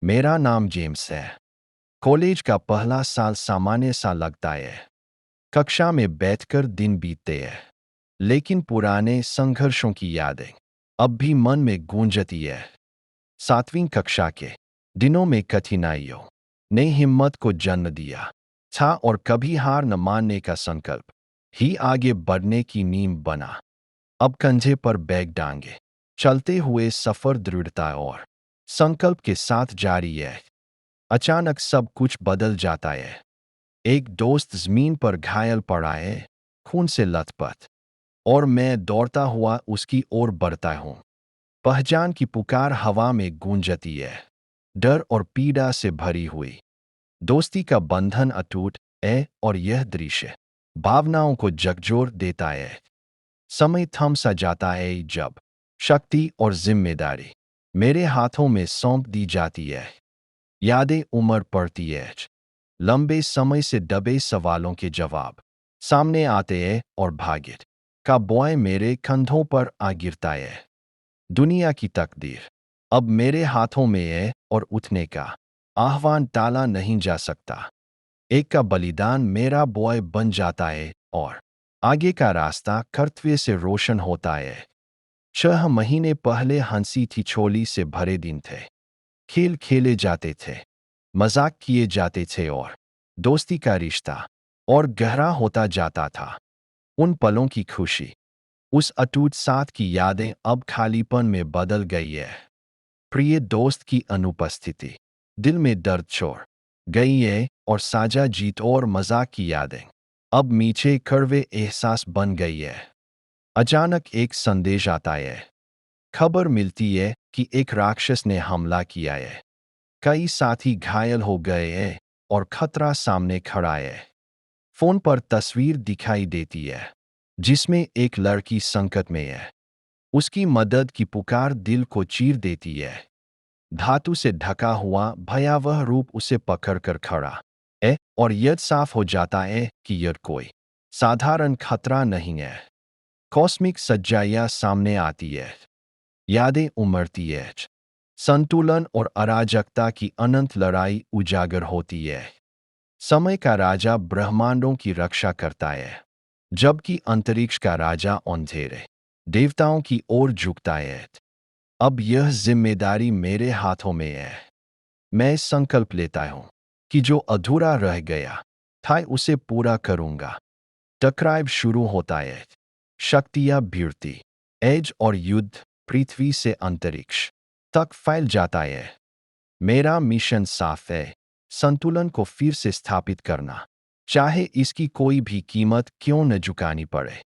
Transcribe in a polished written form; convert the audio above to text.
मेरा नाम जेम्स है। कॉलेज का पहला साल सामान्य सा लगता है। कक्षा में बैठकर दिन बीतते हैं, लेकिन पुराने संघर्षों की यादें अब भी मन में गूंजती है। 7वीं कक्षा के दिनों में कठिनाइयों ने हिम्मत को जन्म दिया था और कभी हार न मानने का संकल्प ही आगे बढ़ने की नींव बना। अब कंधे पर बैग डांगे चलते हुए सफर दृढ़ता और संकल्प के साथ जारी है। अचानक सब कुछ बदल जाता है। एक दोस्त जमीन पर घायल पड़ा है, खून से लथपथ, और मैं दौड़ता हुआ उसकी ओर बढ़ता हूँ। पहचान की पुकार हवा में गूंजती है, डर और पीड़ा से भरी हुई। दोस्ती का बंधन अटूट है और यह दृश्य भावनाओं को झकझोर देता है। समय थम सा जाता है जब शक्ति और जिम्मेदारी मेरे हाथों में सौंप दी जाती है। यादें उमड़ पड़ती है। लंबे समय से दबे सवालों के जवाब सामने आते हैं और भाग्य का बोझ मेरे कंधों पर आ गिरता है। दुनिया की तकदीर अब मेरे हाथों में है और उठने का आह्वान टाला नहीं जा सकता। एक का बलिदान मेरा बोझ बन जाता है और आगे का रास्ता कर्तव्य से रोशन होता है। 6 महीने पहले हंसी थी छोली से भरे दिन थे। खेल खेले जाते थे, मजाक किए जाते थे और दोस्ती का रिश्ता और गहरा होता जाता था। उन पलों की खुशी, उस अटूट साथ की यादें अब खालीपन में बदल गई है। प्रिय दोस्त की अनुपस्थिति दिल में दर्द छोड़ गई है और साझा जीत और मजाक की यादें अब मीठे कड़वे एहसास बन गई है। अचानक एक संदेश आता है। खबर मिलती है कि एक राक्षस ने हमला किया है। कई साथी घायल हो गए हैं और खतरा सामने खड़ा है। फोन पर तस्वीर दिखाई देती है, जिसमें एक लड़की संकट में है। उसकी मदद की पुकार दिल को चीर देती है। धातु से ढका हुआ भयावह रूप उसे पकड़कर खड़ा है और यह साफ हो जाता है कि यह कोई साधारण खतरा नहीं है। कॉस्मिक सच्चाइयां सामने आती है। यादें उमड़ती है। संतुलन और अराजकता की अनंत लड़ाई उजागर होती है। समय का राजा ब्रह्मांडों की रक्षा करता है, जबकि अंतरिक्ष का राजा अंधेरे देवताओं की ओर झुकता है। अब यह जिम्मेदारी मेरे हाथों में है। मैं संकल्प लेता हूं कि जो अधूरा रह गया था उसे पूरा करूंगा। टकराव शुरू होता है। शक्तियां भिड़ती एज और युद्ध पृथ्वी से अंतरिक्ष तक फैल जाता है। मेरा मिशन साफ है, संतुलन को फिर से स्थापित करना, चाहे इसकी कोई भी कीमत क्यों न चुकानी पड़े।